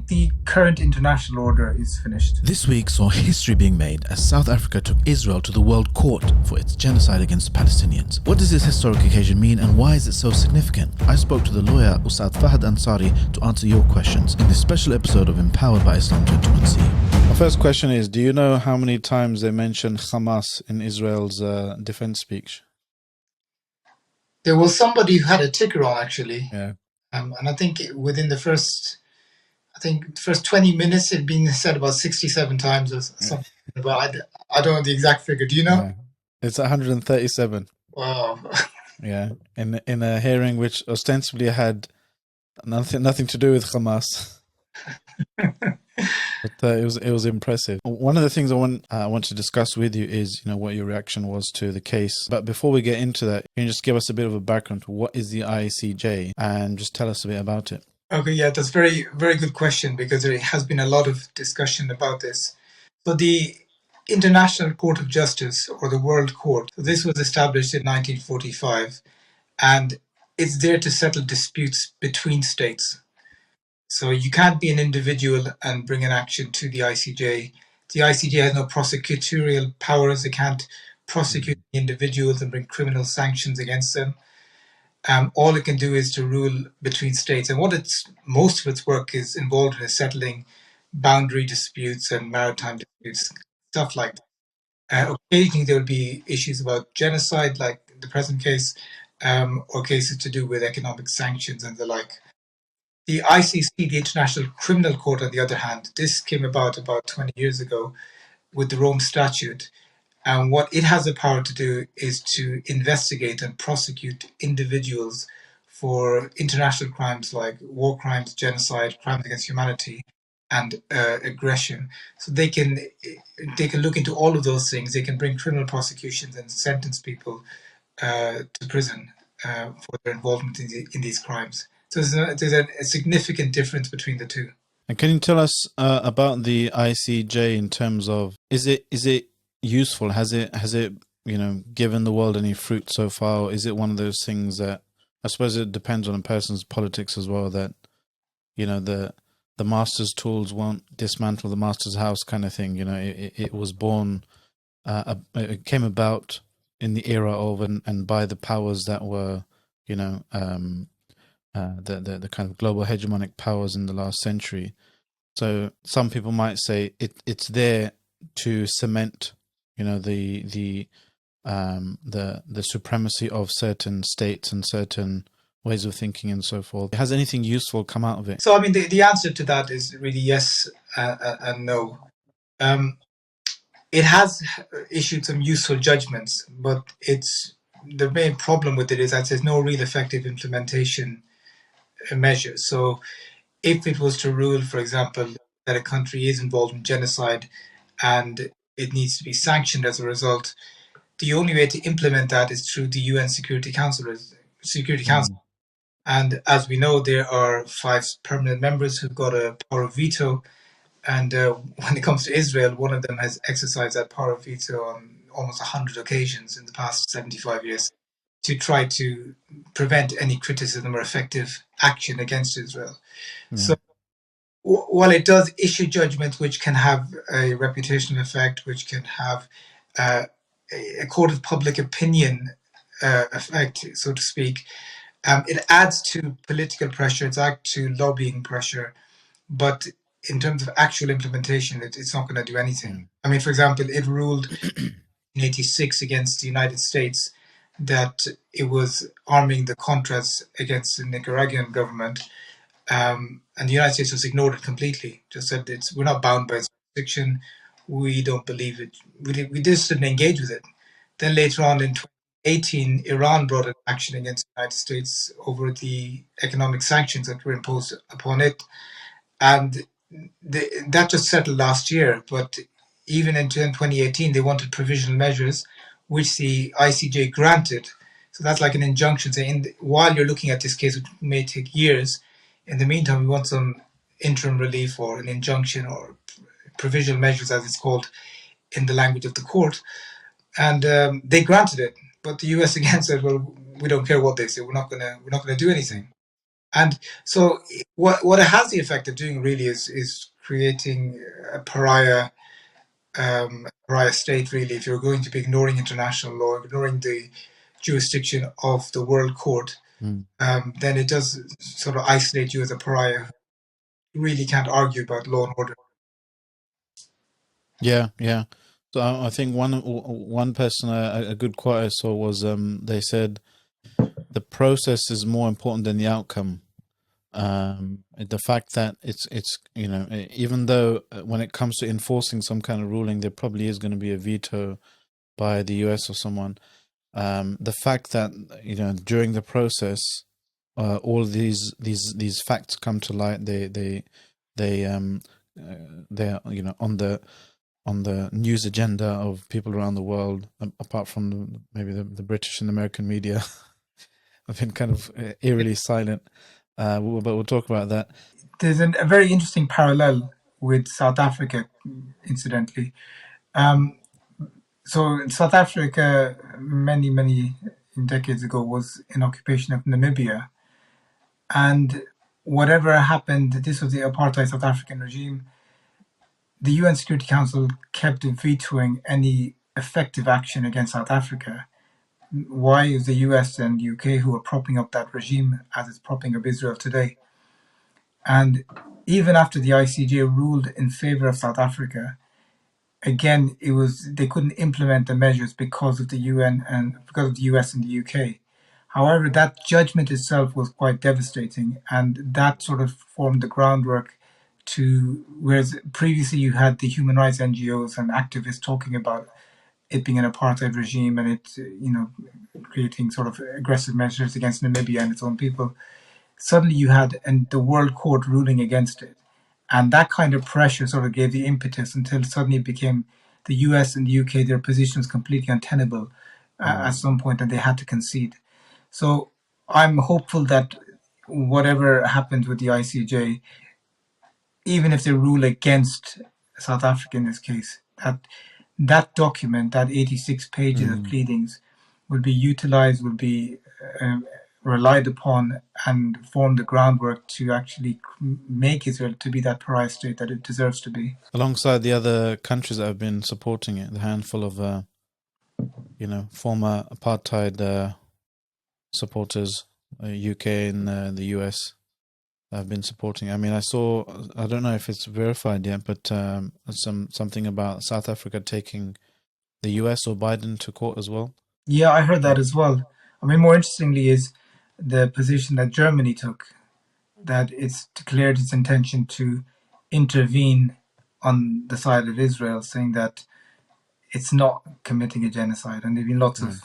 The current international order is finished. This week saw history being made as South Africa took Israel to the World Court for its genocide against Palestinians. What does this historic occasion mean and why is it so significant? I spoke to the lawyer Ustadh Fahad Ansari to answer your questions in this special episode of Empowered by Islam 21C. My first question is, do you know how many times they mention Hamas in Israel's defense speech? There was somebody who had a ticker on, actually. Yeah. And I think within the first 20 minutes, it'd been said about 67 times or something. Yeah. But I don't know the exact figure. Do you know? Yeah. It's 137. Wow. Yeah. In a hearing which ostensibly had nothing to do with Hamas. But it was impressive. One of the things I want to discuss with you is, what your reaction was to the case. But before we get into that, can you just give us a bit of a background to what is the ICJ and just tell us a bit about it? Okay, yeah, that's very, very good question, because there has been a lot of discussion about this. So the International Court of Justice, or the World Court, this was established in 1945, and it's there to settle disputes between states. So you can't be an individual and bring an action to the ICJ. The ICJ has no prosecutorial powers. It can't prosecute individuals and bring criminal sanctions against them. All it can do is to rule between states. And most of its work is involved in settling boundary disputes and maritime disputes, stuff like that. Occasionally there will be issues about genocide, like the present case, or cases to do with economic sanctions and the like. The ICC, the International Criminal Court, on the other hand, this came about 20 years ago with the Rome Statute. And what it has the power to do is to investigate and prosecute individuals for international crimes like war crimes, genocide, crimes against humanity, and aggression. So they can look into all of those things. They can bring criminal prosecutions and sentence people to prison for their involvement in these crimes. So there's a significant difference between the two. And can you tell us about the ICJ in terms of is it useful? Has it given the world any fruit so far? Or is it one of those things that, I suppose it depends on a person's politics as well, that the master's tools won't dismantle the master's house kind of thing? It was born, it came about in the era of and by the powers that were the kind of global hegemonic powers in the last century. So some people might say it's there to cement the supremacy of certain states and certain ways of thinking and so forth. Has anything useful come out of it? So I mean, the answer to that is really yes and no. It has issued some useful judgments, but the main problem with it is that there's no real effective implementation measures. So if it was to rule, for example, that a country is involved in genocide and it needs to be sanctioned as a result, the only way to implement that is through the UN Security Council. And as we know, there are 5 permanent members who've got a power of veto. And when it comes to Israel, one of them has exercised that power of veto on almost 100 occasions in the past 75 years to try to prevent any criticism or effective action against Israel. So while it does issue judgments which can have a reputational effect, which can have a court of public opinion effect, so to speak, it adds to political pressure, it adds to lobbying pressure, but in terms of actual implementation, it's not going to do anything. I mean, for example, it ruled in 1986 against the United States that it was arming the Contras against the Nicaraguan government, and the United States just ignored it completely. Just said we're not bound by its jurisdiction. We don't believe it. We just didn't engage with it. Then later on in 2018, Iran brought an action against the United States over the economic sanctions that were imposed upon it, and that just settled last year. But even in 2018, they wanted provisional measures, which the ICJ granted. So that's like an injunction saying, while you're looking at this case, which may take years, in the meantime, we want some interim relief or an injunction or provisional measures, as it's called in the language of the court. And they granted it. But the US again said, well, we don't care what they say. We're not going to do anything. And so what it has the effect of doing really is creating a pariah state, really. If you're going to be ignoring international law, ignoring the jurisdiction of the World Court, Mm. then it does sort of isolate you as a pariah. You really can't argue about law and order. Yeah, yeah. So I think one person, a good quote I saw was they said the process is more important than the outcome. The fact that it's even though when it comes to enforcing some kind of ruling, there probably is going to be a veto by the US or someone. The fact that during the process, all these facts come to light. They're on the news agenda of people around the world, apart from maybe the British and American media. I've been kind of eerily silent, but we'll talk about that. There's a very interesting parallel with South Africa, incidentally. So South Africa, many decades ago, was in occupation of Namibia, and whatever happened, this was the apartheid South African regime. The UN Security Council kept vetoing any effective action against South Africa. Why is the US and UK who are propping up that regime as it's propping up Israel today? And even after the ICJ ruled in favor of South Africa, again, they couldn't implement the measures because of the UN and because of the US and the UK. However, that judgment itself was quite devastating, and that sort of formed the groundwork to, whereas previously you had the human rights NGOs and activists talking about it being an apartheid regime and it, creating sort of aggressive measures against Namibia and its own people. Suddenly you had the World Court ruling against it. And that kind of pressure sort of gave the impetus until suddenly it became the US and the UK, their position was completely untenable at some point, and they had to concede. So I'm hopeful that whatever happens with the ICJ, even if they rule against South Africa in this case, that document, that 86 pages of pleadings, will be utilized, will be relied upon, and form the groundwork to actually make Israel to be that pariah state that it deserves to be. Alongside the other countries that have been supporting it, the handful of former apartheid supporters, UK and the US have been supporting. I mean, I don't know if it's verified yet, but something about South Africa taking the US or Biden to court as well. Yeah, I heard that as well. I mean, more interestingly is the position that Germany took, that it's declared its intention to intervene on the side of Israel, saying that it's not committing a genocide. And there have been lots of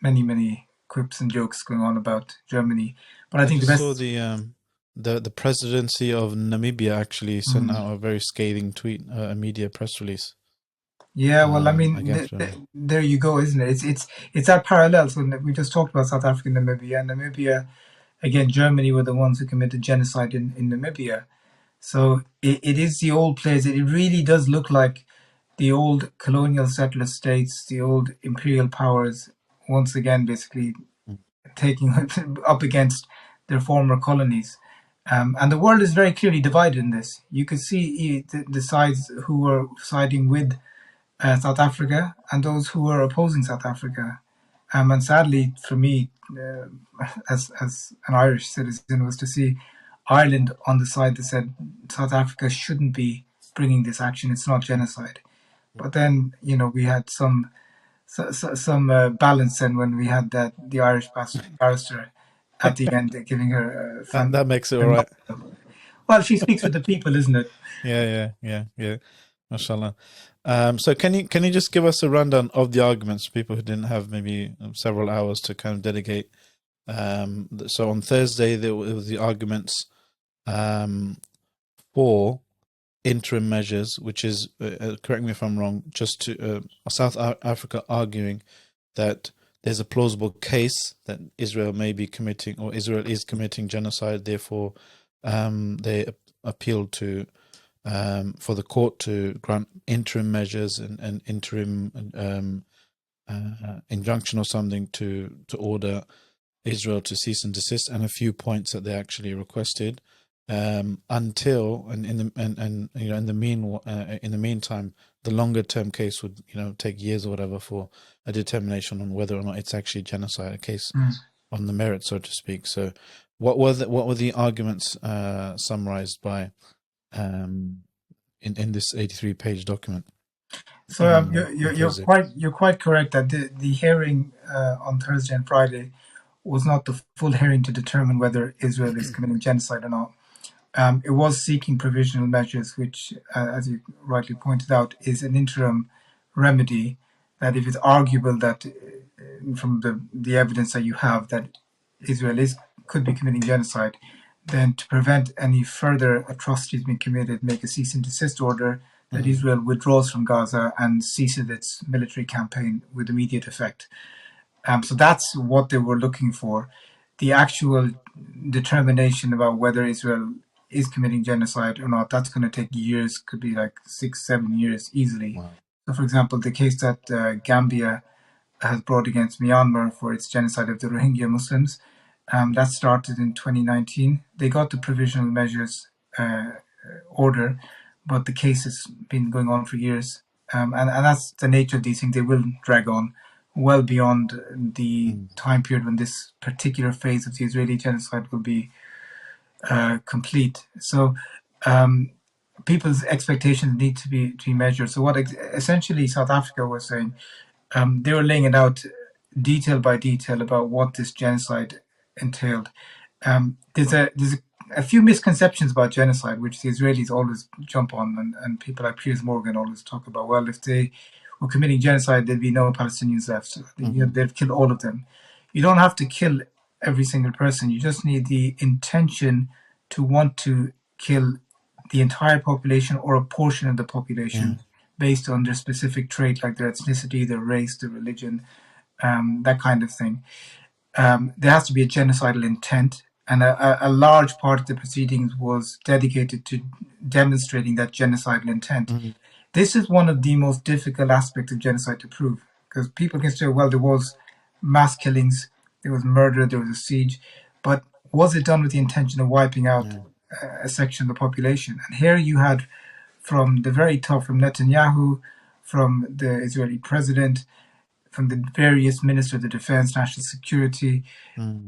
many quips and jokes going on about Germany. But I think the best saw the presidency of Namibia actually sent out a very scathing tweet, a media press release. Yeah, well, I mean, there you go, isn't it? It's that parallel. So we just talked about South Africa and Namibia. And Namibia, again, Germany were the ones who committed genocide in Namibia. So it is the old place. It really does look like the old colonial settler states, the old imperial powers, once again, basically taking up against their former colonies. And the world is very clearly divided in this. You could see the sides who were siding with South Africa and those who were opposing South Africa. And sadly, for me, as an Irish citizen, was to see Ireland on the side that said South Africa shouldn't be bringing this action. It's not genocide. But then, we had some balance, and when we had the Irish barrister at the end giving her that makes it all right. Well, she speaks for the people, isn't it? Yeah. Mashallah. So can you just give us a rundown of the arguments, people who didn't have maybe several hours to kind of dedicate? So on Thursday there was the arguments for interim measures, which is, correct me if I'm wrong, just to South Africa arguing that there's a plausible case that Israel may be committing, or Israel is committing genocide. Therefore, they appealed to for the court to grant interim measures and interim injunction or something to order Israel to cease and desist, and a few points that they actually requested. Until in the meantime, the longer term case would take years or whatever for a determination on whether or not it's actually genocide, a case on the merit, so to speak. So, what were the arguments summarized by in this 83-page document? So you're quite correct that the hearing on Thursday and Friday was not the full hearing to determine whether Israel is committing genocide or not. It was seeking provisional measures, which, as you rightly pointed out, is an interim remedy. That if it's arguable that from the evidence that you have that Israel could be committing genocide, then to prevent any further atrocities being committed, make a cease and desist order that Israel withdraws from Gaza and ceases its military campaign with immediate effect. So that's what they were looking for. The actual determination about whether Israel is committing genocide or not, that's going to take years, could be like 6-7 years easily. Wow. So, for example, the case that Gambia has brought against Myanmar for its genocide of the Rohingya Muslims, that started in 2019. They got the provisional measures order, but the case has been going on for years. And that's the nature of these things. They will drag on well beyond the time period when this particular phase of the Israeli genocide will be complete. So people's expectations need to be measured. So what essentially South Africa was saying, they were laying it out detail by detail about what this genocide entailed. There's a few misconceptions about genocide, which the Israelis always jump on, and people like Piers Morgan always talk about. Well, if they were committing genocide, there'd be no Palestinians left. So, they'd kill all of them. You don't have to kill every single person. You just need the intention to want to kill the entire population or a portion of the population based on their specific trait, like their ethnicity, their race, their religion, that kind of thing. There has to be a genocidal intent, and a large part of the proceedings was dedicated to demonstrating that genocidal intent. This is one of the most difficult aspects of genocide to prove, because people can say, well, there was mass killings, there was murder, there was a siege, but was it done with the intention of wiping out a section of the population? And here you had from the very top, from Netanyahu, from the Israeli president, from the various ministers of the defense, national security,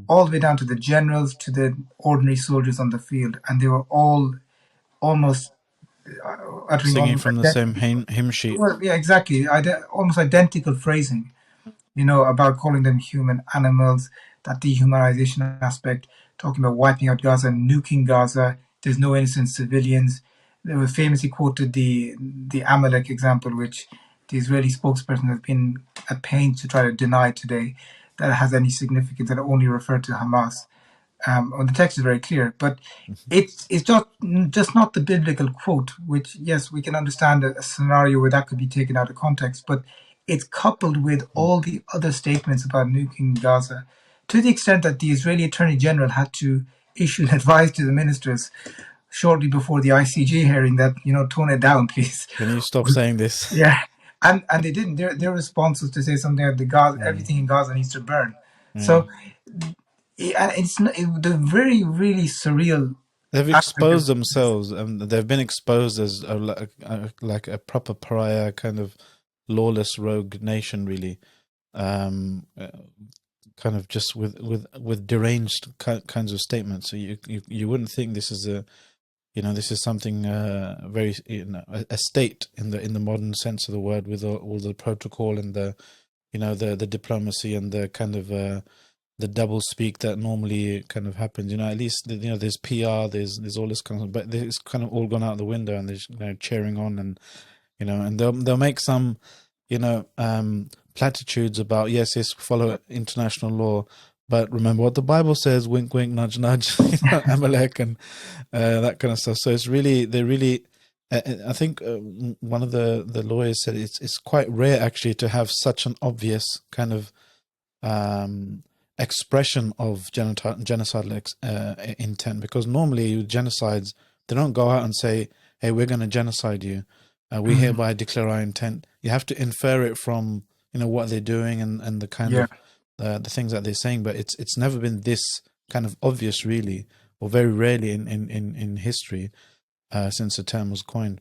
all the way down to the generals, to the ordinary soldiers on the field. And they were all almost uttering singing from the same hymn sheet. Well, yeah, exactly. Almost identical phrasing, about calling them human animals, that dehumanization aspect, talking about wiping out Gaza, nuking Gaza. There's no innocent civilians. They were famously quoted the Amalek example, which the Israeli spokesperson has been at pains to try to deny today that it has any significance, that it only referred to Hamas. Well, the text is very clear, but it's just not the biblical quote, which, yes, we can understand a scenario where that could be taken out of context, but it's coupled with all the other statements about nuking Gaza, to the extent that the Israeli Attorney General had to issue an advice to the ministers shortly before the ICJ hearing that, tone it down, please. Can you stop saying this? Yeah. And they didn't. Their response was to say something like everything in Gaza needs to burn. So the very, really surreal. They've exposed themselves, and they've been exposed as like a proper pariah, kind of lawless rogue nation, really. Kind of just with deranged kinds of statements. So you wouldn't think this is this is something very a state in the modern sense of the word, with all the protocol and the the diplomacy and the kind of the double speak that normally kind of happens. At least there's PR, there's all this kind of, but it's kind of all gone out the window, and they're cheering on, and and they'll make some platitudes about yes, follow international law. But remember what the Bible says, wink, wink, nudge, nudge, Amalek and that kind of stuff. So they're really, I think one of the lawyers said it's quite rare actually to have such an obvious kind of expression of genocidal intent, because normally with genocides, they don't go out and say, hey, we're going to genocide you. We hereby declare our intent. You have to infer it from, what they're doing and the kind of the things that they're saying, but it's never been this kind of obvious, really, or very rarely in history since the term was coined.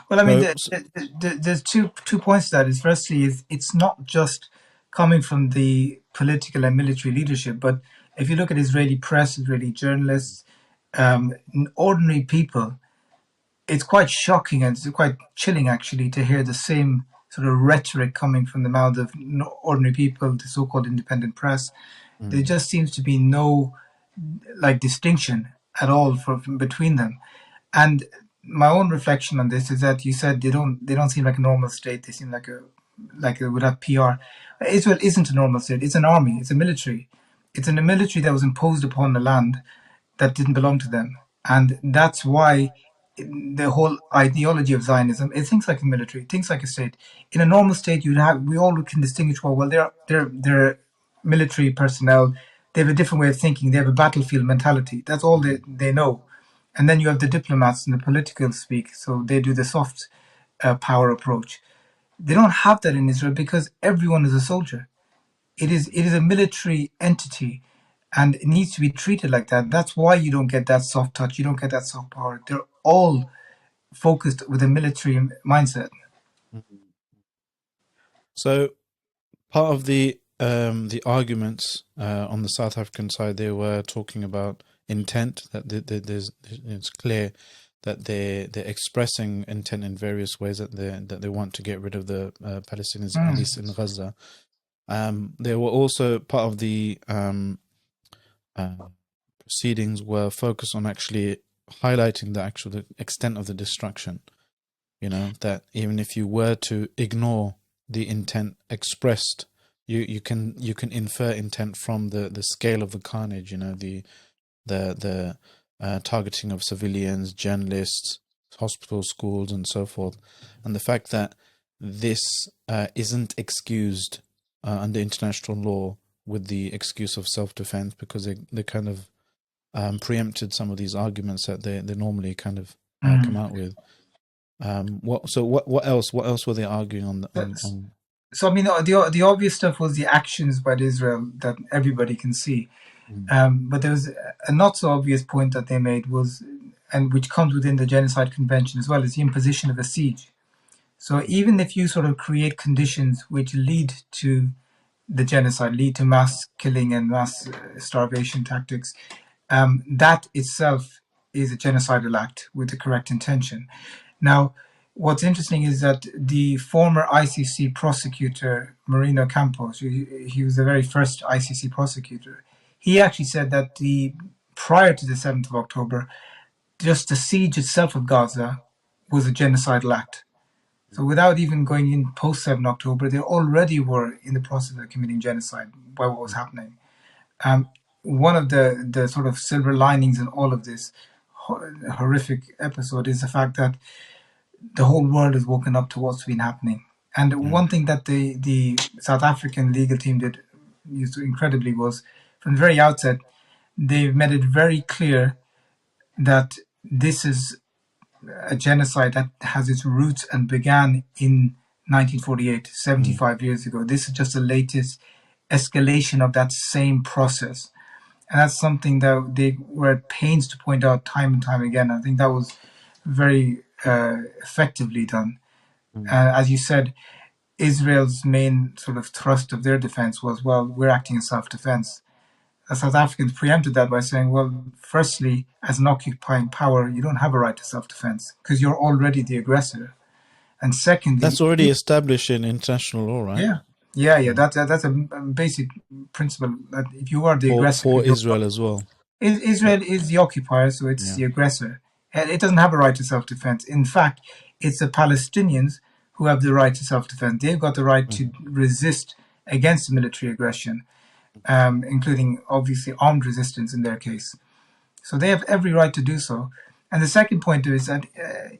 Well, I mean, So, there's two points to that. Is firstly, is it's not just coming from the political and military leadership, but if you look at Israeli press, Israeli journalists, ordinary people, it's quite shocking and it's quite chilling actually to hear the same sort of rhetoric coming from the mouth of ordinary people, the so-called independent press. There just seems to be no like distinction at all from between them. And my own reflection on this is that you said they don't seem like a normal state. They seem like it would have PR. Israel isn't a normal state. It's an army. It's a military. It's a military that was imposed upon the land that didn't belong to them, and that's why the whole ideology of Zionism, it thinks like a military, it thinks like a state. In a normal state, we all can distinguish well. They're military personnel. They have a different way of thinking. They have a battlefield mentality. That's all they know. And then you have the diplomats and the political speak. So they do the soft power approach. They don't have that in Israel because everyone is a soldier. It is a military entity, and it needs to be treated like that. That's why you don't get that soft touch. You don't get that soft power. They're all focused with a military mindset. So part of the arguments on the South African side, they were talking about intent. That it's clear that they're expressing intent in various ways, that they want to get rid of the Palestinians, at least in Gaza. They were also part of the proceedings were focused on actually highlighting the extent of the destruction. You know, that even if you were to ignore the intent expressed, you can infer intent from the scale of the carnage. You know, the targeting of civilians, journalists, hospitals, schools, and so forth, and the fact that this isn't excused under international law with the excuse of self-defense, because they kind of preempted some of these arguments that they normally kind of come out with. What else were they arguing on? So I mean, the obvious stuff was the actions by Israel that everybody can see. But there was a not so obvious point that they made was, and which comes within the Genocide Convention as well, is the imposition of a siege. So even if you sort of create conditions which lead to the genocide, lead to mass killing and mass starvation tactics, that itself is a genocidal act with the correct intention. Now, what's interesting is that the former ICC prosecutor, Marino Campos, he was the very first ICC prosecutor, he actually said that prior to the 7th of October, just the siege itself of Gaza was a genocidal act. So without even going in post 7 October, they already were in the process of committing genocide by what was happening. One of the sort of silver linings in all of this horrific episode is the fact that the whole world has woken up to what's been happening. And one thing that the South African legal team did incredibly was, from the very outset, they made it very clear that this is a genocide that has its roots and began in 1948, 75 years ago. This is just the latest escalation of that same process. And that's something that they were at pains to point out time and time again. I think that was very effectively done. As you said, Israel's main sort of thrust of their defense was, well, we're acting in self-defense. The South Africans preempted that by saying, well, firstly, as an occupying power, you don't have a right to self-defense because you're already the aggressor. And secondly, that's already established in international law, right? Yeah. That's a basic principle that if you are the aggressor for Israel as well. Israel is the occupier, so it's the aggressor. And it doesn't have a right to self-defense. In fact, it's the Palestinians who have the right to self-defense. They've got the right to resist against military aggression, including obviously armed resistance in their case. So they have every right to do so. And the second point is that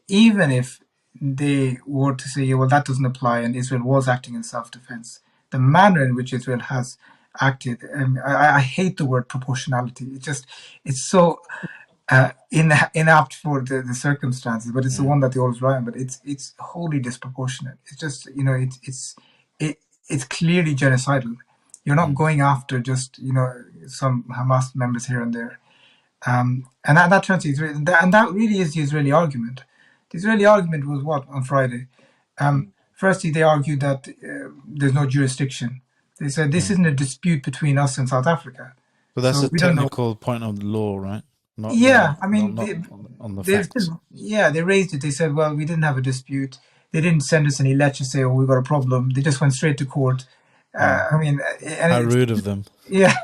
even if they were to say, well, that doesn't apply, and Israel was acting in self-defense, the manner in which Israel has acted, I hate the word proportionality. It's so inapt for the circumstances, but it's the one that they always rely on. But it's wholly disproportionate. It's just, it's clearly genocidal. You're not going after just, some Hamas members here and there. And that turns to Israel, and that really is the Israeli argument. The Israeli argument was what on Friday? Firstly, they argued that there's no jurisdiction. They said this isn't a dispute between us and South Africa. So that's So a we don't know. technical point of the law, right? Not Yeah, I mean, not on the they facts. they raised it. They said, well, we didn't have a dispute. They didn't send us any letters say, oh, we got a problem. They just went straight to court. I mean, and How rude of them. yeah,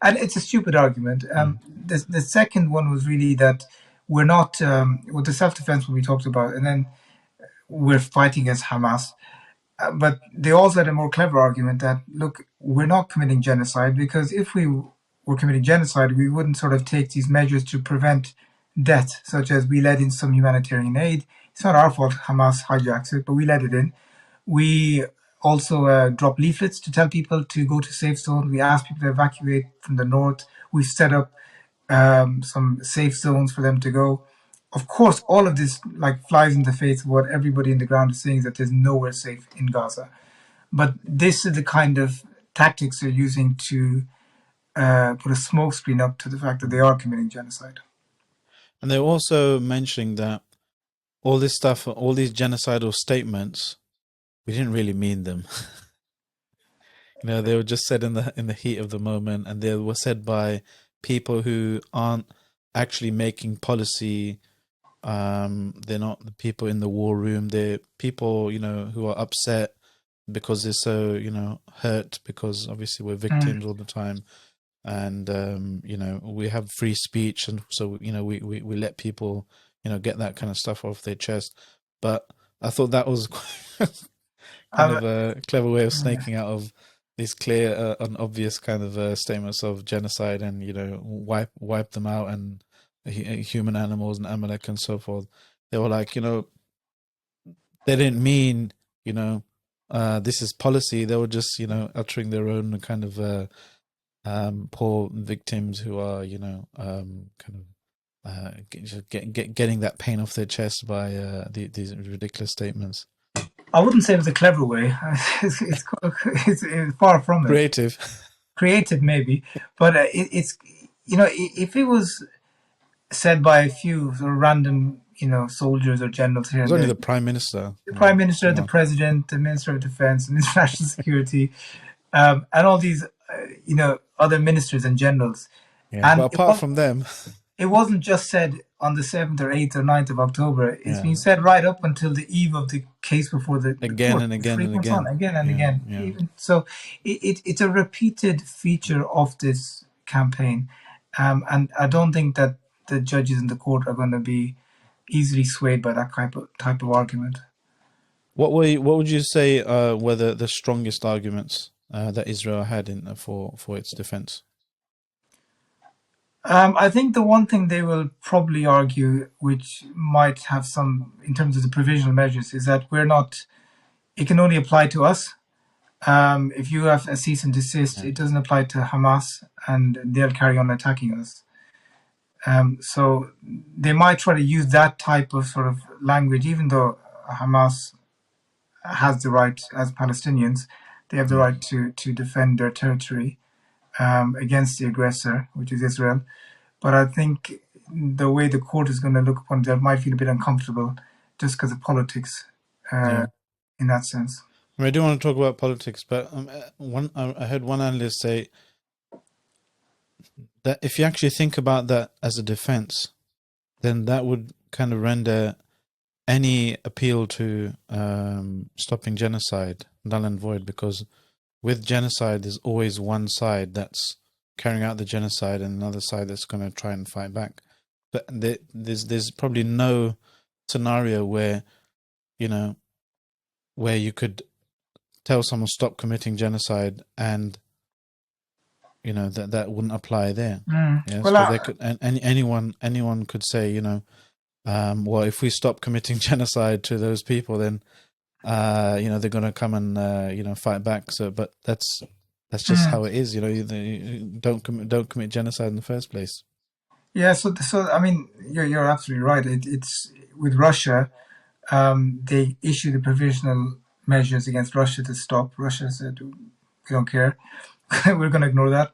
and it's a stupid argument. The second one was really that we're not with the self-defense one we talked about, and then we're fighting against Hamas. But they also had a more clever argument that, look, we're not committing genocide, because if we were committing genocide, we wouldn't sort of take these measures to prevent death, such as we let in some humanitarian aid. It's not our fault Hamas hijacks it, but we let it in. We also drop leaflets to tell people to go to safe zones. We ask people to evacuate from the north. We've set up some safe zones for them to go. Of course, all of this flies in the face of what everybody in the ground is saying, is that there's nowhere safe in Gaza. But this is the kind of tactics they're using to put a smokescreen up to the fact that they are committing genocide. And they're also mentioning that all this stuff, all these genocidal statements, we didn't really mean them. They were just said in the heat of the moment, and they were said by people who aren't actually making policy. They're not the people in the war room. They're people, who are upset because they're so, hurt, because obviously we're victims all the time. And, we have free speech. And so, we let people, get that kind of stuff off their chest. But I thought that was kind of a clever way of snaking out of these clear and obvious kind of statements of genocide and, wipe them out, and human, animals, and Amalek and so forth. They were like, they didn't mean, this is policy. They were just, uttering their own kind of poor victims who are, getting that pain off their chest by these ridiculous statements. I wouldn't say it was a clever way. It's far from it. Creative, maybe, but it's if it was said by a few sort of random, soldiers or generals here. It was only the Prime Minister. The Prime Minister, the President, the Minister of Defense, the Minister of National Security, and all these, other ministers and generals. Yeah, and but apart from them, it wasn't just said on the 7th or 8th or 9th of October. It's been said right up until the eve of the case before the again court. And again and again. Again and again. Yeah. Even, so it's a repeated feature of this campaign. And I don't think that the judges in the court are going to be easily swayed by that type of argument. What would you say were the strongest arguments that Israel had for its defense? I think the one thing they will probably argue, which might have some, in terms of the provisional measures, is that it can only apply to us. If you have a cease and desist, it doesn't apply to Hamas, and they'll carry on attacking us. So they might try to use that type of sort of language, even though Hamas has the right, as Palestinians, they have the right to defend their territory against the aggressor, which is Israel. But I think the way the court is going to look upon it, they might feel a bit uncomfortable just because of politics in that sense. I do want to talk about politics, but I heard one analyst say that if you actually think about that as a defense, then that would kind of render any appeal to stopping genocide null and void, because with genocide, there's always one side that's carrying out the genocide and another side that's going to try and fight back. But there's probably no scenario where, where you could tell someone stop committing genocide and, that wouldn't apply there. Yes, well, they could, and anyone could say, well, if we stop committing genocide to those people, then they're going to come and fight back. So, but that's just how it is. You don't commit genocide in the first place. Yeah. So I mean, you're absolutely right. It's with Russia. They issued the provisional measures against Russia to stop. Russia said we don't care. we're going to ignore that.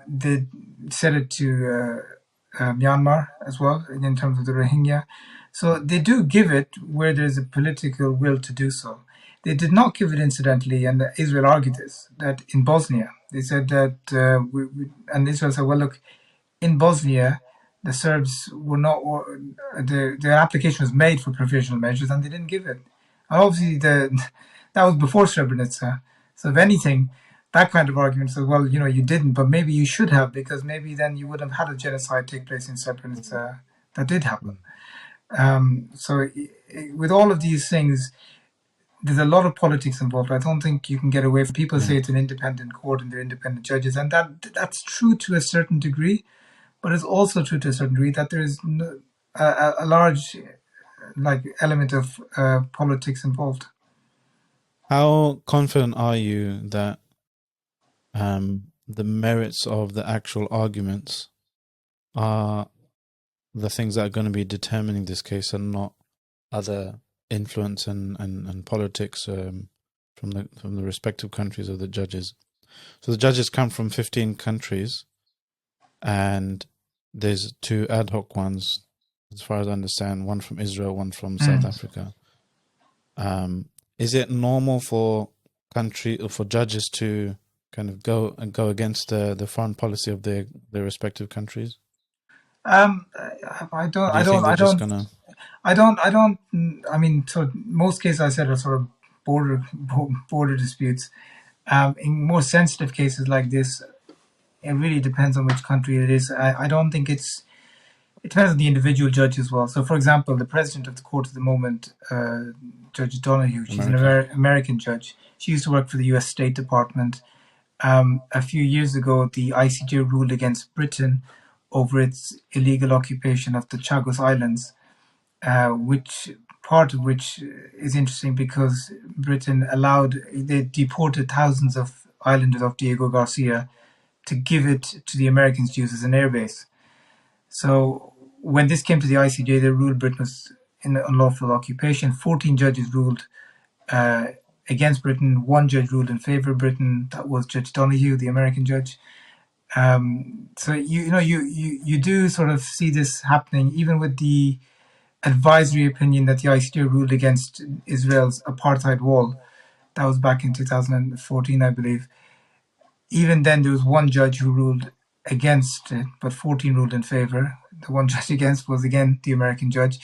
They said it to Myanmar as well in terms of the Rohingya. So they do give it where there's a political will to do so. They did not give it incidentally, and Israel argued this, that in Bosnia, they said that, and Israel said, well, look, in Bosnia, the Serbs were not, their application was made for provisional measures and they didn't give it. And obviously, that was before Srebrenica. So if anything, that kind of argument says, well, you didn't, but maybe you should have, because maybe then you would have had a genocide take place in Srebrenica. That did happen. So with all of these things, there's a lot of politics involved. I don't think you can get away from people say it's an independent court and they're independent judges, and that's true to a certain degree, but it's also true to a certain degree that there is a large element of politics involved. How confident are you that the merits of the actual arguments are the things that are going to be determining this case and not other influence and politics from the respective countries of the judges? So the judges come from 15 countries, and there's 2 ad hoc ones, as far as I understand, one from Israel, one from South Africa. Is it normal for judges to kind of go against the foreign policy of their respective countries? I mean, so most cases I said are sort of border disputes. In more sensitive cases like this, it really depends on which country it is. I don't think it depends on the individual judge as well. So, for example, the president of the court at the moment, Judge Donoghue, she's an American judge. She used to work for the U.S. State Department. A few years ago, the ICJ ruled against Britain over its illegal occupation of the Chagos Islands, part of which is interesting because Britain they deported thousands of islanders of Diego Garcia to give it to the Americans to use as an airbase. So when this came to the ICJ, they ruled Britain was in unlawful occupation. 14 judges ruled against Britain. 1 judge ruled in favor of Britain. That was Judge Donoghue, the American judge. So you do sort of see this happening, even with the advisory opinion that the ICJ ruled against Israel's apartheid wall. That was back in 2014, I believe. Even then, there was 1 judge who ruled against it, but 14 ruled in favor. The 1 judge against was, again, the American judge.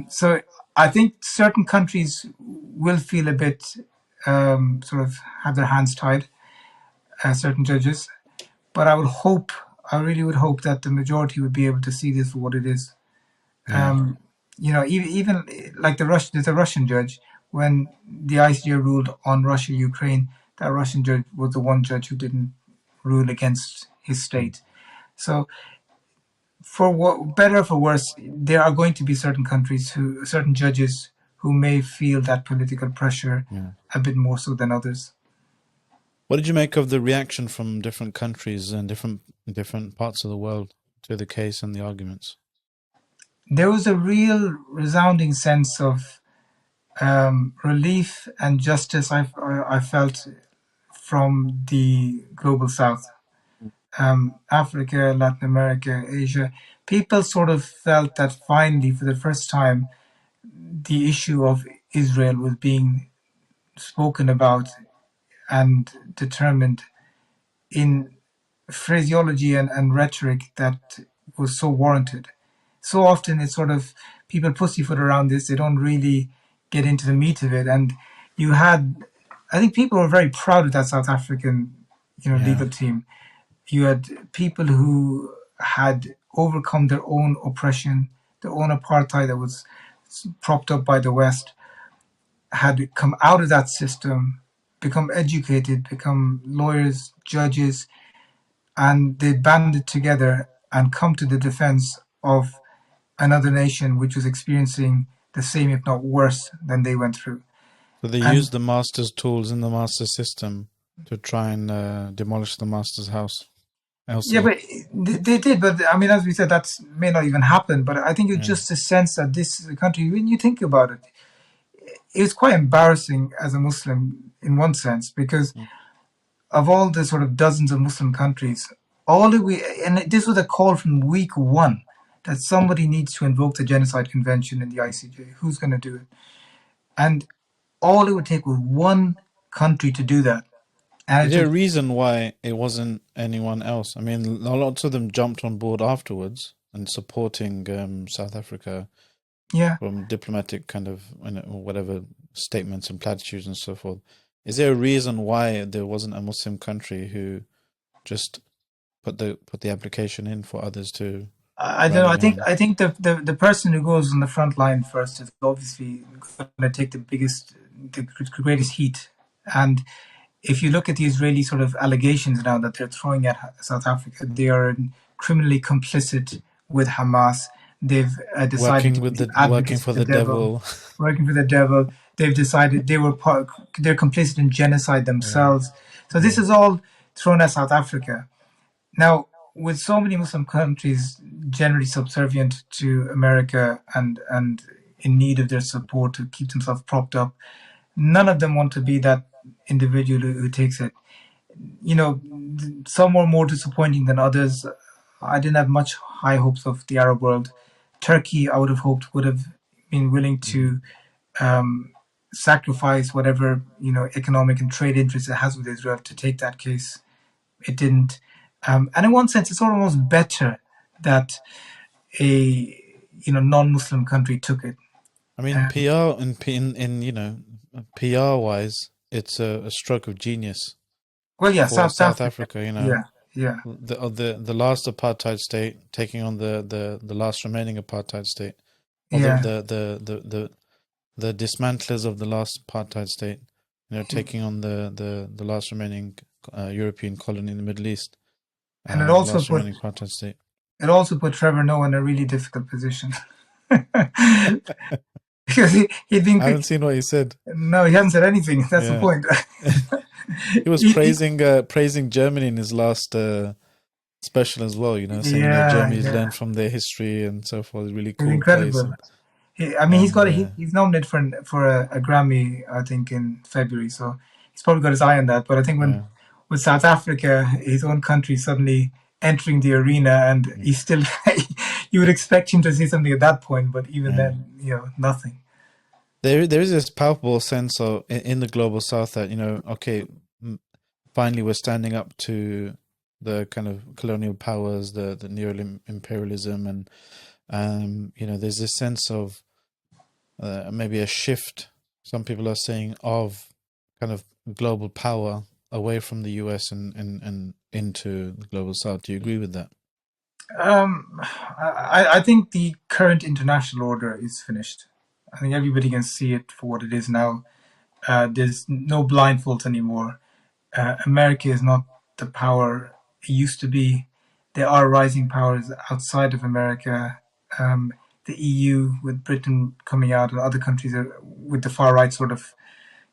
So I think certain countries will feel a bit sort of have their hands tied, certain judges. But I really would hope that the majority would be able to see this for what it is. Yeah. Even like there's a Russian judge. When the ICJ ruled on Russia-Ukraine, that Russian judge was the 1 judge who didn't rule against his state. So, for better or for worse, there are going to be certain judges who may feel that political pressure a bit more so than others. What did you make of the reaction from different countries and different parts of the world to the case and the arguments? There was a real resounding sense of relief and justice I felt from the global south. Africa, Latin America, Asia. People sort of felt that finally, for the first time, the issue of Israel was being spoken about and determined in phraseology and rhetoric that was so warranted. So often it's sort of people pussyfoot around this, they don't really get into the meat of it. And I think people were very proud of that South African legal team. You had people who had overcome their own oppression, their own apartheid that was propped up by the West, had come out of that system, become educated, become lawyers, judges, and they banded together and come to the defense of another nation which was experiencing the same, if not worse, than they went through. So they used the master's tools in the master system to try and demolish the master's house. Yeah, but they did. But I mean, as we said, that may not even happen. But I think it's just a sense that this is a country, when you think about it, it's quite embarrassing as a Muslim in one sense, because of all the sort of dozens of Muslim countries, and this was a call from week one that somebody needs to invoke the Genocide Convention in the ICJ. Who's going to do it? And all it would take was one country to do that. And Is it there a took, reason why it wasn't anyone else? I mean, lots of them jumped on board afterwards and supporting South Africa yeah. from diplomatic kind of whatever statements and platitudes and so forth. Is there a reason why there wasn't a Muslim country who just put the application in for others to I don't know. rally behind? I think the person who goes on the front line first is obviously going to take the greatest heat. And if you look at the Israeli sort of allegations now that they're throwing at South Africa, they are criminally complicit with Hamas. They've decided to be working advocates for for the devil. working for the devil. They've decided they're complicit in genocide themselves. So this is all thrown at South Africa. Now, with so many Muslim countries generally subservient to America and in need of their support to keep themselves propped up, none of them want to be that individual who takes it. You know, some are more disappointing than others. I didn't have much high hopes of the Arab world. Turkey, I would have hoped, would have been willing to sacrifice whatever, economic and trade interests it has with Israel to take that case. It didn't. And in one sense, it's almost better that a non-Muslim country took it. I mean, PR in PR wise, it's a stroke of genius. Well, yeah, for South Africa, yeah. The last apartheid state taking on the last remaining apartheid state, or Yeah. the dismantlers of the last apartheid state, taking on the last remaining European colony in the Middle East, and it also last remaining apartheid state. It also put Trevor Noah in a really difficult position. Because he'd been. I haven't seen what he said. No, he hasn't said anything. That's the point. He was praising Germany in his last special as well. Saying that Germany's learned from their history and so forth. It's really cool. It's incredible. He's nominated for a Grammy, I think, in February. So he's probably got his eye on that. But I think with South Africa, his own country suddenly entering the arena, and he's still, you would expect him to say something at that point, but even then, nothing. There is this palpable sense of in the global South that okay, finally we're standing up to the kind of colonial powers, the neo-imperialism, and there's this sense of maybe a shift. Some people are saying of kind of global power away from the US and into the global South. Do you agree with that? I think the current international order is finished. I think everybody can see it for what it is now. There's no blindfolds anymore. America is not the power it used to be. There are rising powers outside of America. The EU, with Britain coming out, and other countries with the far right sort of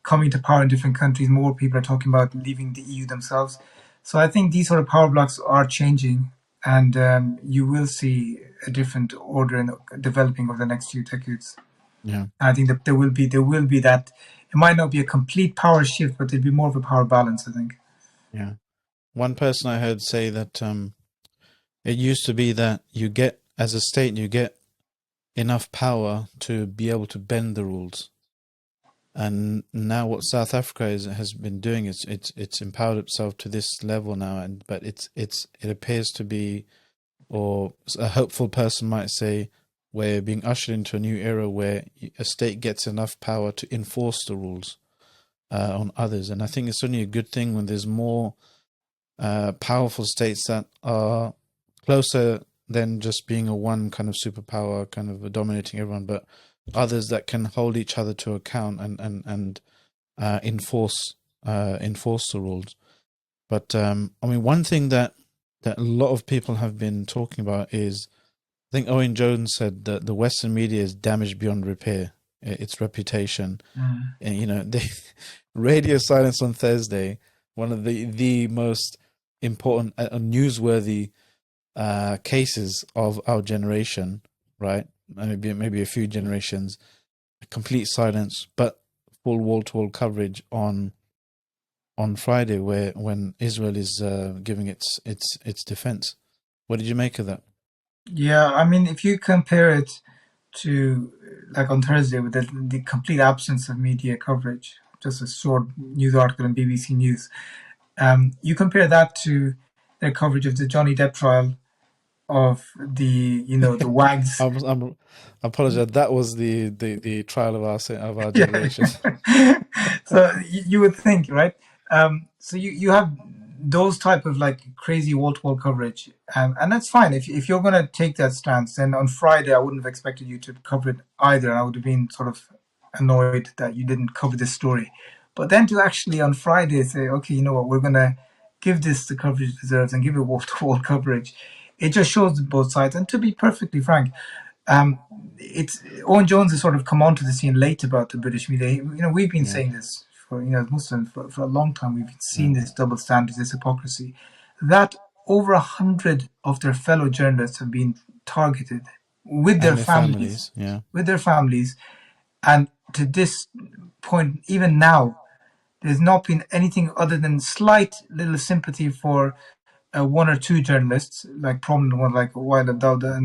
coming to power in different countries. More people are talking about leaving the EU themselves. So I think these sort of power blocks are changing, and you will see a different order in developing over the next few decades. Yeah, I think that there will be that. It might not be a complete power shift, but there'll be more of a power balance, I think. Yeah. One person I heard say that it used to be that as a state, you get enough power to be able to bend the rules. And now what South Africa has been doing is it's empowered itself to this level now, but it appears to be, or a hopeful person might say, we're being ushered into a new era where a state gets enough power to enforce the rules on others. And I think it's only a good thing when there's more powerful states that are closer than just being a one kind of superpower, kind of dominating everyone, but others that can hold each other to account and enforce the rules. But one thing that a lot of people have been talking about is, I think Owen Jones said that the Western media is damaged beyond repair, its reputation. And radio silence on Thursday, one of the most important newsworthy cases of our generation, right? Maybe a few generations, complete silence, but full wall-to-wall coverage on on Friday, when Israel is giving its defense. What did you make of that? Yeah, I mean, if you compare it to like on Thursday with the complete absence of media coverage, just a short news article on BBC News, you compare that to their coverage of the Johnny Depp trial, of the WAGs. I apologize. That was the trial of our Yeah. generation. So you would think, right? So you have those type of like crazy wall-to-wall coverage, and that's fine. If you're going to take that stance, then on Friday I wouldn't have expected you to cover it either. I would have been sort of annoyed that you didn't cover this story. But then to actually on Friday say, okay, you know what, we're going to give this the coverage it deserves and give it wall-to-wall coverage, it just shows both sides. And to be perfectly frank, it's Owen Jones has sort of come onto the scene late about the British media. We've been saying this for as Muslims for a long time. We've seen this double standard, this hypocrisy, that over 100 of their fellow journalists have been targeted with their And their families, families. and to this point, even now, there's not been anything other than slight little sympathy for one or two journalists, like prominent ones like Wael Dawda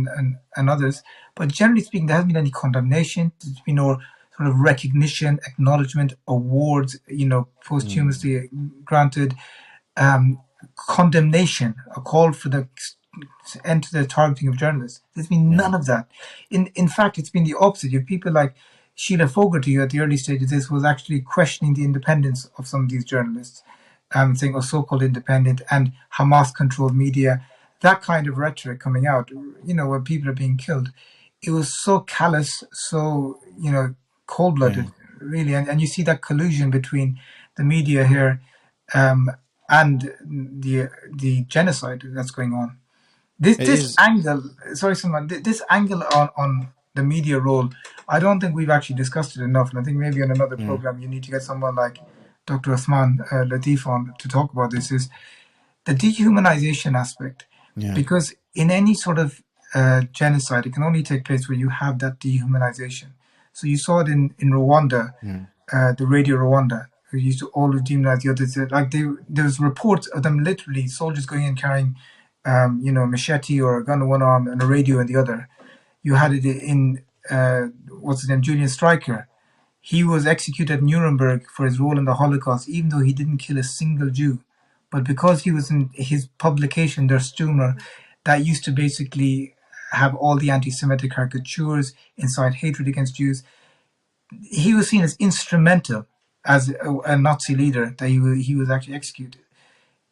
and others. But generally speaking, there hasn't been any condemnation. There's been no sort of recognition, acknowledgement, awards, posthumously granted, condemnation, a call for the end to the targeting of journalists. There's been none of that. In fact, it's been the opposite. You have people like Sheila Fogarty, who at the early stages of this was actually questioning the independence of some of these journalists, saying, oh, so-called independent and Hamas-controlled media, that kind of rhetoric coming out, where people are being killed. It was so callous, so, cold-blooded, really. And you see that collusion between the media here and the genocide that's going on. This angle, sorry, Salman, this angle on the media role, I don't think we've actually discussed it enough. And I think maybe on another program you need to get someone like Dr. Osman Latif on to talk about this, is the dehumanization aspect. Because in any sort of genocide, it can only take place where you have that dehumanization. So you saw it in Rwanda, the Radio Rwanda, who used to always demonize the others. Like there was reports of them literally soldiers going in carrying, a machete or a gun in one arm and a radio in the other. You had it in what's his name, Julian Streicher. He was executed at Nuremberg for his role in the Holocaust, even though he didn't kill a single Jew. But because he was in his publication, Der Stürmer, that used to basically have all the anti-Semitic caricatures, incite hatred against Jews, he was seen as instrumental as a Nazi leader, that he was actually executed.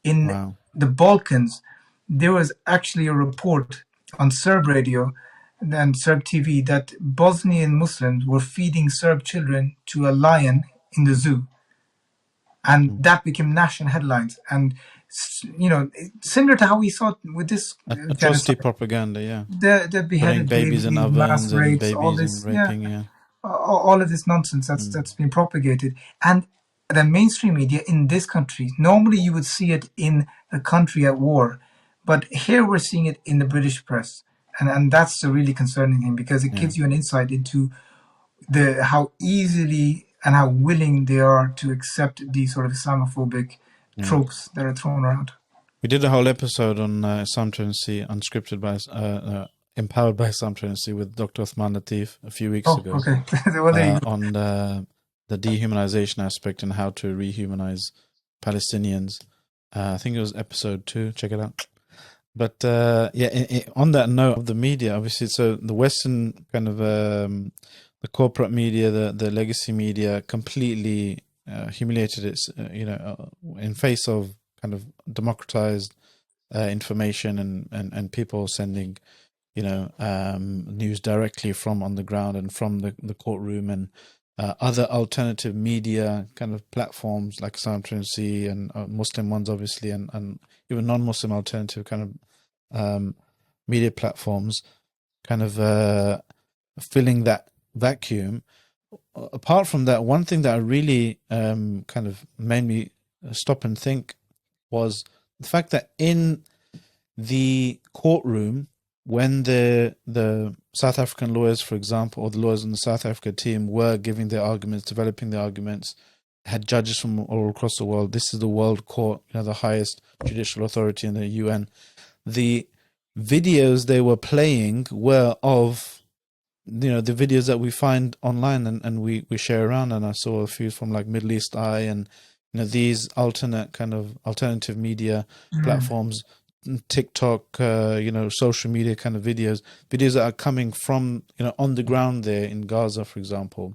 In the Balkans, there was actually a report on Serb radio and Serb TV that Bosnian Muslims were feeding Serb children to a lion in the zoo. And that became national headlines. And, similar to how we saw it with this Atrocity genocide. propaganda, The beheaded putting babies in ovens mass and rapes, babies all this, and raping, all of this nonsense that's been propagated. And the mainstream media in this country, normally you would see it in a country at war, but here we're seeing it in the British press. And that's a really concerning thing, because it gives you an insight into how easily and how willing they are to accept these sort of Islamophobic tropes that are thrown around. We did a whole episode on Islam Truancy, unscripted by, empowered by Islam Truancy, with Dr. Osman Latif a few weeks ago. Okay. Well, on the dehumanization aspect and how to rehumanize Palestinians. I think it was episode 2. Check it out. But on that note of the media, obviously, so the Western kind of the corporate media, the legacy media, completely humiliated it, in face of kind of democratized information and people sending, news directly from on the ground and from the courtroom, and other alternative media kind of platforms like Islam Truancy and Muslim ones, obviously, and even non-Muslim alternative kind of media platforms, kind of filling that vacuum. Apart from that, one thing that really kind of made me stop and think was the fact that in the courtroom, when the South African lawyers, for example, or the lawyers in the South Africa team were giving their arguments, developing their arguments, had judges from all across the world. This is the World Court, the highest judicial authority in the UN. The videos they were playing were of, the videos that we find online and we share around. And I saw a few from like Middle East Eye and these alternative media platforms, TikTok, social media kind of videos that are coming from on the ground there in Gaza, for example,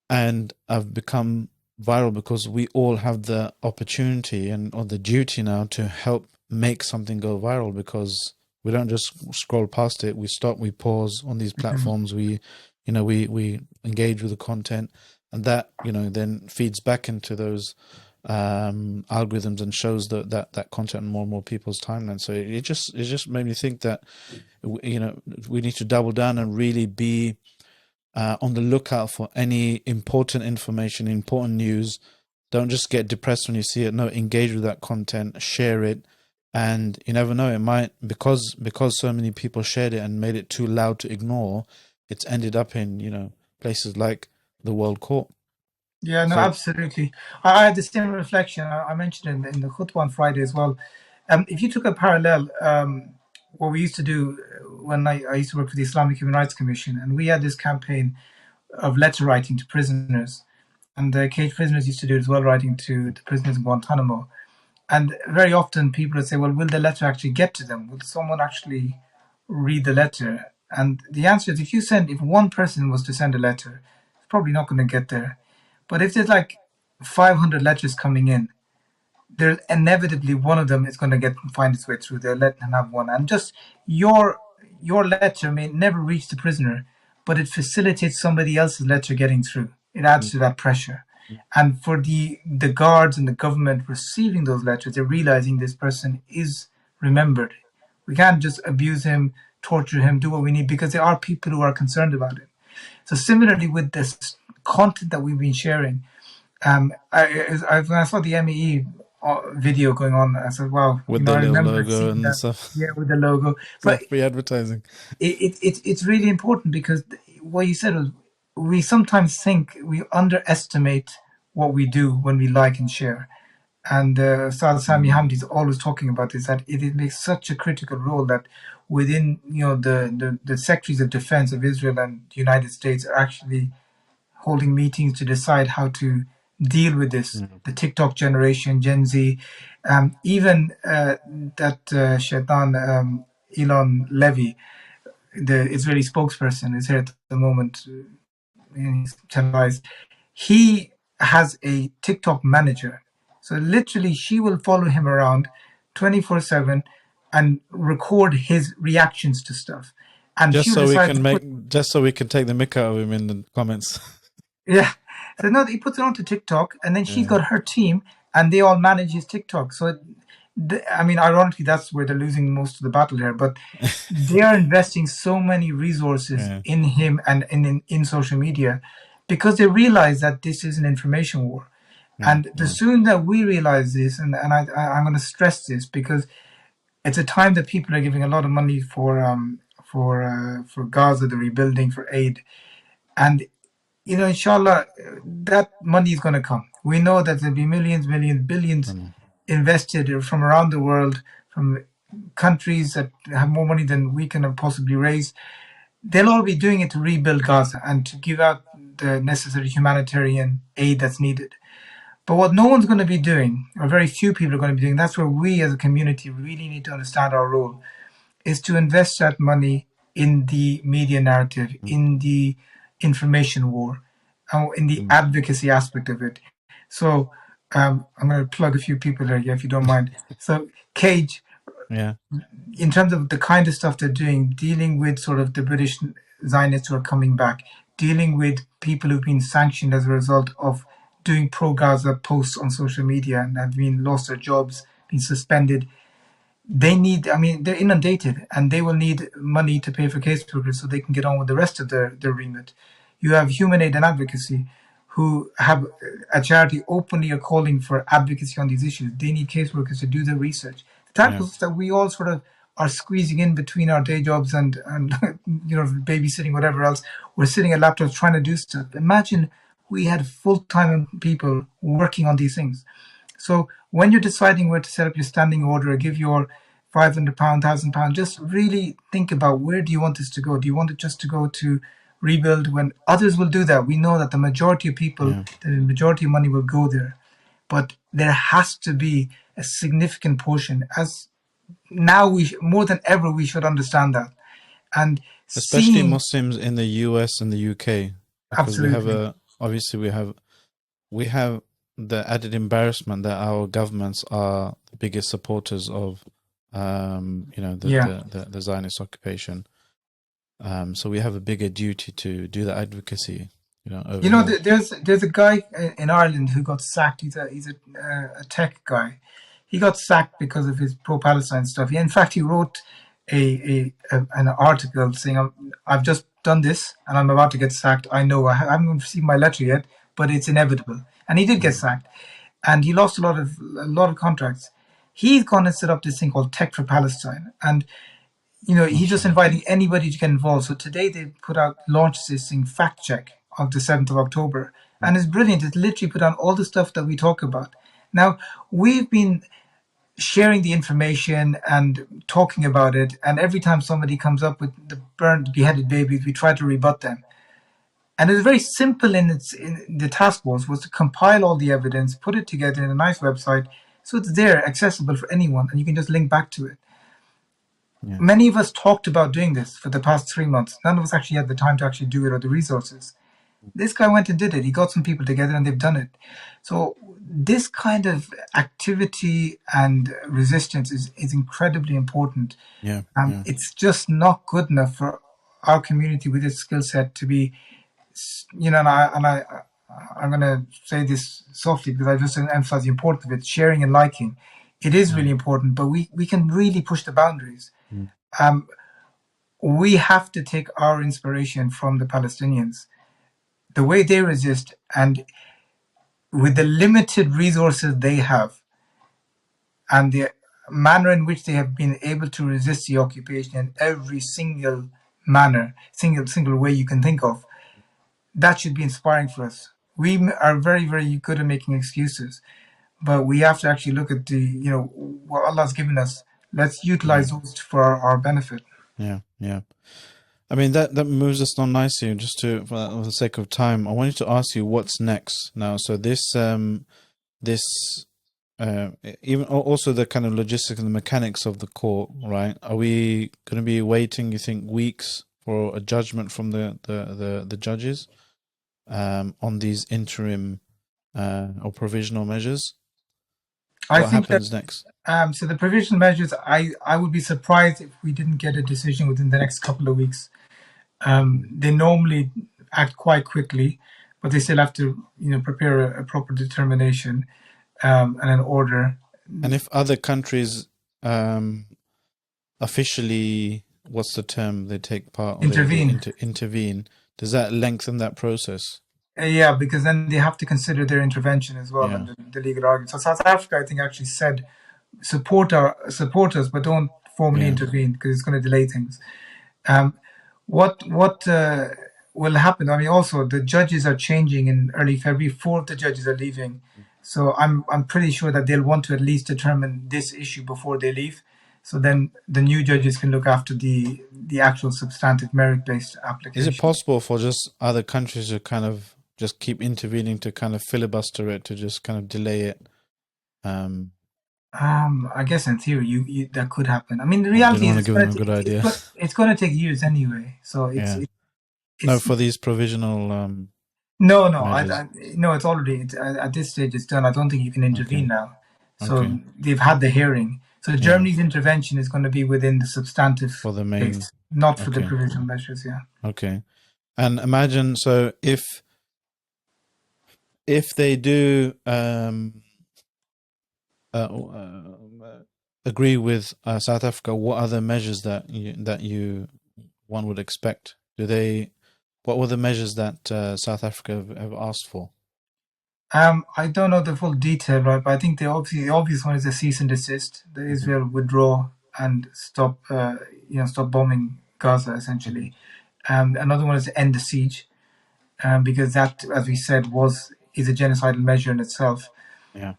and have become viral because we all have the opportunity or the duty now to help make something go viral, because we don't just scroll past it. We stop, we pause on these platforms. We engage with the content, and that then feeds back into those algorithms and shows that content in more and more people's timeline. So it just made me think that we need to double down and really be on the lookout for any important information, important news. Don't just get depressed when you see it. No, engage with that content, share it. And you never know, it might, because so many people shared it and made it too loud to ignore, it's ended up in, places like the World Court. Yeah, no, absolutely. I had the same reflection. I mentioned in the khutbah on Friday as well. If you took a parallel, what we used to do when I used to work for the Islamic Human Rights Commission, and we had this campaign of letter writing to prisoners. And the caged prisoners used to do as well, writing to the prisoners in Guantanamo. And very often people would say, well, will the letter actually get to them? Will someone actually read the letter? And the answer is, if one person was to send a letter, it's probably not going to get there. But if there's like 500 letters coming in, there's inevitably one of them is going to find its way through. They'll let them have one. And just your letter may never reach the prisoner, but it facilitates somebody else's letter getting through. It adds to that pressure. And for the guards and the government receiving those letters, they're realizing this person is remembered. We can't just abuse him, torture him, do what we need, because there are people who are concerned about it. So similarly with this content that we've been sharing, when I saw the MEE video going on, I said, wow, with the I little remember logo seeing and that. stuff. Yeah, with the logo. But free advertising. It's really important, because what you said was, we sometimes think we underestimate what we do when we like and share. And Ustadh Sami Hamdi is always talking about this, that it makes such a critical role that within the secretaries of defense of Israel and the United States are actually holding meetings to decide how to deal with this. The TikTok generation, Gen Z, even that Shaitan Elon Levy, the Israeli spokesperson, is here at the moment. He has a TikTok manager. So literally she will follow him around 24/7 and record his reactions to stuff. And just so we can take the mick out of him in the comments. Yeah. So no, he puts it onto TikTok, and then she's got her team, and they all manage his TikTok. So, ironically, that's where they're losing most of the battle here. But they are investing so many resources in him and in social media, because they realize that this is an information war. And the sooner that we realize this, and I'm going to stress this, because it's a time that people are giving a lot of money for Gaza, the rebuilding, for aid, and inshallah, that money is going to come. We know that there'll be millions, billions invested from around the world, from countries that have more money than we can possibly raise. They'll all be doing it to rebuild Gaza and to give out the necessary humanitarian aid that's needed. But what no one's going to be doing, or very few people are going to be doing, that's where we as a community really need to understand our role, is to invest that money in the media narrative, in the information war, in the advocacy aspect of it. So I'm going to plug a few people here, if you don't mind. So Cage, in terms of the kind of stuff they're doing, dealing with sort of the British Zionists who are coming back, dealing with people who've been sanctioned as a result of doing pro-Gaza posts on social media and have lost their jobs, been suspended. They need, they're inundated, and they will need money to pay for caseworkers so they can get on with the rest of their remit. You have Human Aid and Advocacy, who have a charity openly are calling for advocacy on these issues. They need caseworkers to do the research. The type of stuff that we all sort of are squeezing in between our day jobs and babysitting, whatever else. We're sitting at laptops trying to do stuff. Imagine we had full-time people working on these things. So when you're deciding where to set up your standing order or give your £500, £1,000, just really think about, where do you want this to go? Do you want it just to go to rebuild? When others will do that, we know that the majority of people, the majority of money will go there. But there has to be a significant portion. As now, more than ever, we should understand that. And especially seeing, Muslims in the US and the UK, because absolutely, we have the added embarrassment that our governments are the biggest supporters of the Zionist occupation. So we have a bigger duty to do the advocacy. there's a guy in Ireland who got sacked. He's a tech guy. He got sacked because of his pro-Palestine stuff. In fact, he wrote an article saying, "I've just done this and I'm about to get sacked. I know I haven't received my letter yet, but it's inevitable." And he did get sacked, and he lost a lot of contracts. He's gone and set up this thing called Tech for Palestine, and he's just inviting anybody to get involved. So today they launched this thing, Fact Check, of the 7th of October. And it's brilliant. It's literally put on all the stuff that we talk about. Now, we've been sharing the information and talking about it. And every time somebody comes up with the burned, beheaded babies, we try to rebut them. And it's very simple in the task force was to compile all the evidence, put it together in a nice website. So it's there, accessible for anyone, and you can just link back to it. Yeah. Many of us talked about doing this for the past 3 months. None of us actually had the time to actually do it or the resources. This guy went and did it. He got some people together and they've done it. So this kind of activity and resistance is incredibly important. Yeah. It's just not good enough for our community with its skill set to be, and I'm going to say this softly because I just emphasize the importance of it, sharing and liking. It is really important, but we can really push the boundaries. We have to take our inspiration from the Palestinians, the way they resist, and with the limited resources they have, and the manner in which they have been able to resist the occupation in every single manner, single way you can think of. That should be inspiring for us. We are very, very good at making excuses, but we have to actually look at what Allah's given us. Let's utilize those for our benefit. Yeah. I mean, that moves us on nicely. Just for the sake of time, I wanted to ask you what's next now. So even also the kind of logistics and the mechanics of the court, right? Are we going to be waiting, you think, weeks for a judgment from the judges on these interim or provisional measures? What happens next? So the provisional measures, I would be surprised if we didn't get a decision within the next couple of weeks. They normally act quite quickly, but they still have to, prepare a proper determination and an order. And if other countries officially, what's the term, they take part, intervene, does that lengthen that process? Yeah, because then they have to consider their intervention as well and the legal argument. So South Africa, I think, actually said support us, but don't formally intervene because it's going to delay things. What will happen? I mean, also the judges are changing in early February. 4 of the judges are leaving, so I'm pretty sure that they'll want to at least determine this issue before they leave. So then the new judges can look after the actual substantive merit-based application. Is it possible for just other countries to kind of just keep intervening to kind of filibuster it, to just kind of delay it? I guess in theory, you that could happen. I mean, the reality is it's going to take years anyway. So it's no, for these provisional. No, it's already at this stage. It's done. I don't think you can intervene now. So they've had the hearing. So Germany's intervention is going to be within the substantive for the main, case, not for the provisional measures. Yeah. Okay, and imagine if they do agree with South Africa, what other measures that one would expect? What were the measures that South Africa have asked for? I don't know the full detail, right? But I think the obvious one is a cease and desist. The Israel withdraw and stop bombing Gaza, essentially. Another one is to end the siege. because that, as we said, is a genocidal measure in itself. Yeah.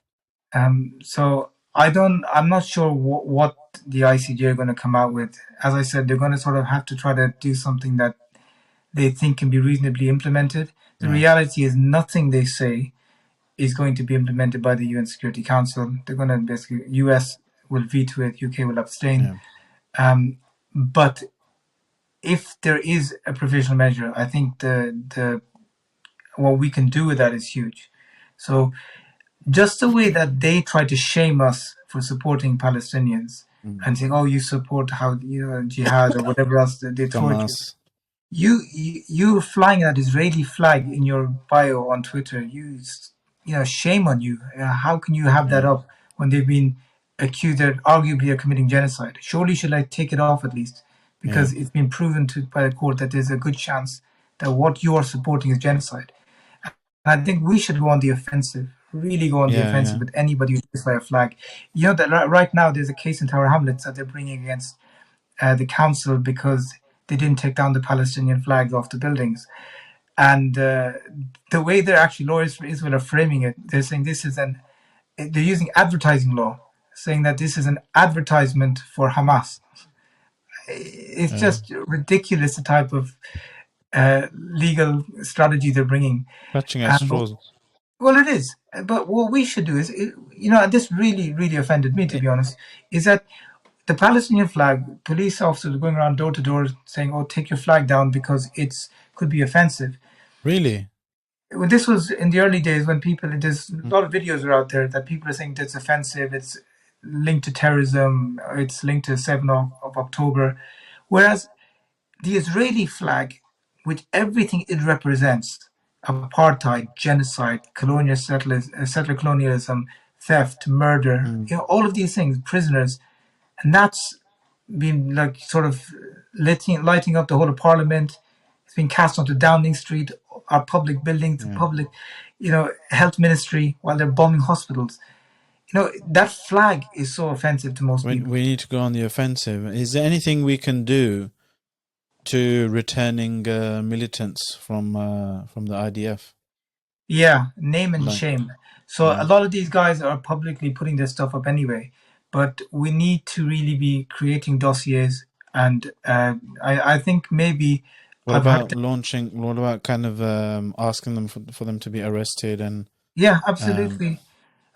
So I'm not sure what the ICJ are going to come out with. As I said, they're going to sort of have to try to do something that they think can be reasonably implemented. The reality is nothing they say is going to be implemented by the UN Security Council. They're going to basically, US will veto it, UK will abstain. But if there is a provisional measure, I think the what we can do with that is huge. So just the way that they try to shame us for supporting Palestinians and saying, "Oh, you support jihad or whatever else they throw at you." You flying that Israeli flag in your bio on Twitter, shame on you. How can you have that up when they've been accused that arguably of committing genocide? Surely you should take it off at least, because it's been proven by the court that there's a good chance that what you are supporting is genocide. And I think we should go on the offensive, really go on the offensive with anybody who displays a flag. You know that right now there's a case in Tower Hamlets that they're bringing against the council because they didn't take down the Palestinian flags off the buildings. And the way they're actually, lawyers for Israel are framing it, they're saying they're using advertising law, saying that this is an advertisement for Hamas. It's just ridiculous, the type of legal strategy they're bringing. Clutching at straws. Well, it is. But what we should do is, this really, really offended me, to be honest, is that the Palestinian flag, police officers going around door to door saying, "Oh, take your flag down because could be offensive." Really? Well, this was in the early days when there's a lot of videos are out there that people are saying that's offensive, it's linked to terrorism, it's linked to 7th of October. Whereas the Israeli flag, with everything it represents, apartheid, genocide, settler colonialism, theft, murder, all of these things, prisoners, and that's been sort of lighting up the whole of Parliament. It's been cast onto Downing Street, our public buildings, the public, health ministry, while they're bombing hospitals. That flag is so offensive to most people. We need to go on the offensive. Is there anything we can do to returning militants from the IDF? Yeah, name and shame. So a lot of these guys are publicly putting their stuff up anyway, but we need to really be creating dossiers, and I think maybe what about kind of asking them for them to be arrested? And yeah, absolutely.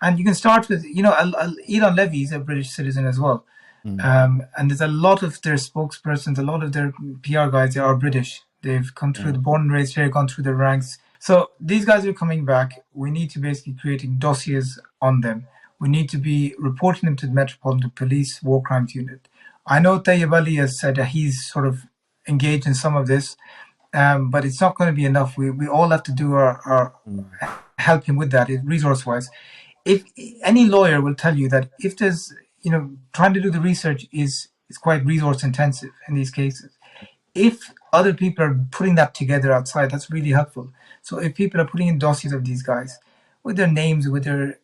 And you can start with, Elon Levy is a British citizen as well. And there's a lot of their spokespersons, a lot of their PR guys, they are British. They've come through the born and raised here, gone through the ranks. So these guys are coming back. We need to basically creating dossiers on them. We need to be reporting them to the Metropolitan Police War Crimes Unit. I know Tayyip Ali has said that he's sort of engaged in some of this, but it's not going to be enough. We all have to do our help him with that, resource-wise. If any lawyer will tell you that if there's, trying to do the research is quite resource intensive in these cases. If other people are putting that together outside, that's really helpful. So if people are putting in dossiers of these guys with their names, with their,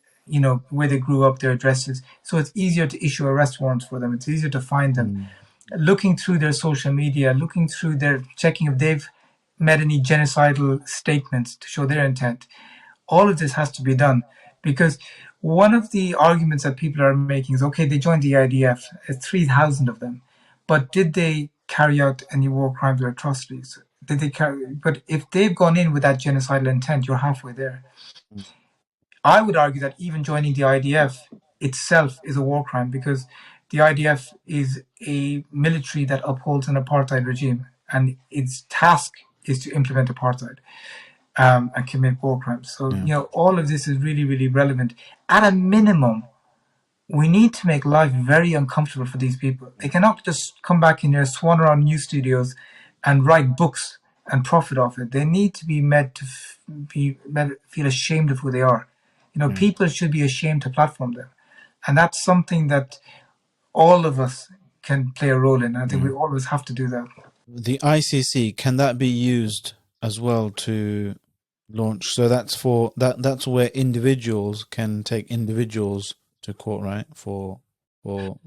where they grew up, their addresses, so it's easier to issue arrest warrants for them. It's easier to find them. Looking through their social media, looking through checking if they've made any genocidal statements to show their intent. All of this has to be done, because one of the arguments that people are making is, okay, they joined the IDF, 3,000 of them, but did they carry out any war crimes or atrocities? But if they've gone in with that genocidal intent, you're halfway there. I would argue that even joining the IDF itself is a war crime, because the IDF is a military that upholds an apartheid regime, and its task is to implement apartheid. And commit war crimes. So, all of this is really, really relevant. At a minimum, we need to make life very uncomfortable for these people. They cannot just come back in here, swan around news studios and write books and profit off it. They need to be made to feel ashamed of who they are. People should be ashamed to platform them. And that's something that all of us can play a role in. I think we always have to do that. The ICC, can that be used as well to launch? So that's where individuals can take individuals to court, right? For war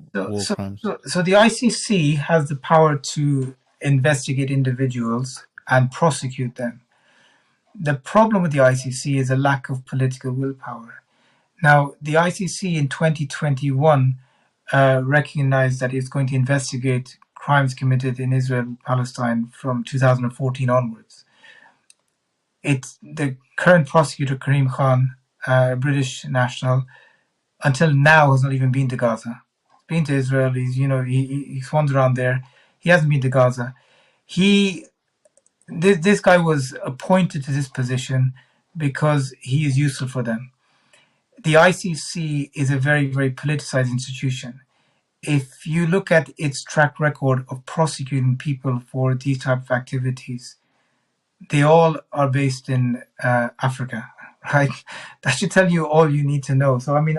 crimes. So the ICC has the power to investigate individuals and prosecute them. The problem with the ICC is a lack of political willpower. Now, the ICC in 2021 recognized that it's going to investigate crimes committed in Israel and Palestine from 2014 onwards. It's the current prosecutor, Karim Khan, a British national, until now has not even been to Gaza. He's been to Israel. He's wandered around there. He hasn't been to Gaza. This guy was appointed to this position because he is useful for them. The ICC is a very, very politicized institution. If you look at its track record of prosecuting people for these type of activities, they all are based in Africa, right? That should tell you all you need to know. So, I mean,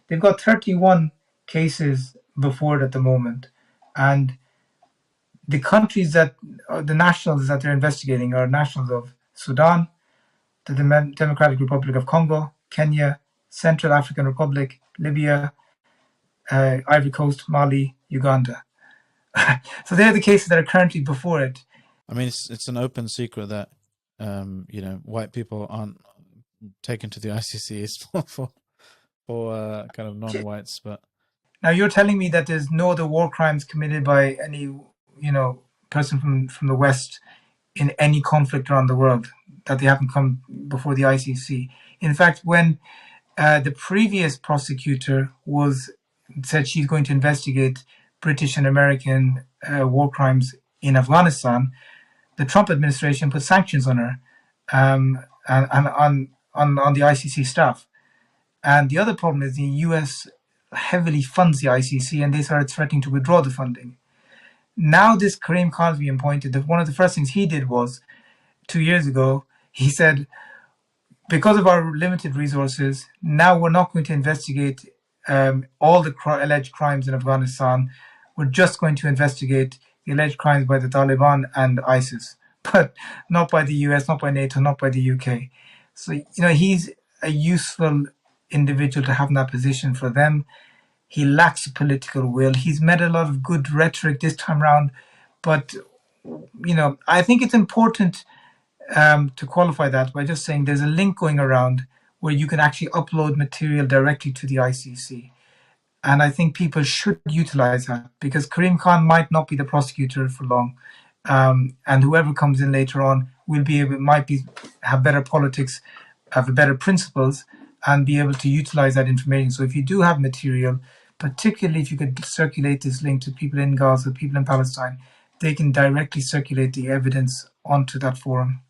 they've got 31 cases before it at the moment, and the countries that the nationals that they're investigating are nationals of Sudan, the Democratic Republic of Congo, Kenya, Central African Republic, Libya, Ivory Coast, Mali, Uganda. So they're the cases that are currently before it. I mean, it's an open secret that white people aren't taken to the ICC. It's for kind of non-whites. But now you're telling me that there's no other war crimes committed by any person from the West in any conflict around the world, that they haven't come before the ICC. In fact, when the previous prosecutor said she's going to investigate British and American war crimes in Afghanistan, the Trump administration put sanctions on her and on the ICC staff. And the other problem is the US heavily funds the ICC, and they started threatening to withdraw the funding. Now this Karim Khan has been appointed. One of the first things he did was, 2 years ago, he said, because of our limited resources, now we're not going to investigate all the alleged crimes in Afghanistan. We're just going to investigate the alleged crimes by the Taliban and ISIS, but not by the US, not by NATO, not by the UK. So, he's a useful individual to have in that position for them. He lacks political will. He's met a lot of good rhetoric this time around, but, I think it's important to qualify that by just saying there's a link going around where you can actually upload material directly to the ICC. And I think people should utilize that, because Karim Khan might not be the prosecutor for long. And whoever comes in later on have better politics, have better principles, and be able to utilize that information. So if you do have material, particularly if you could circulate this link to people in Gaza, people in Palestine, they can directly circulate the evidence onto that forum.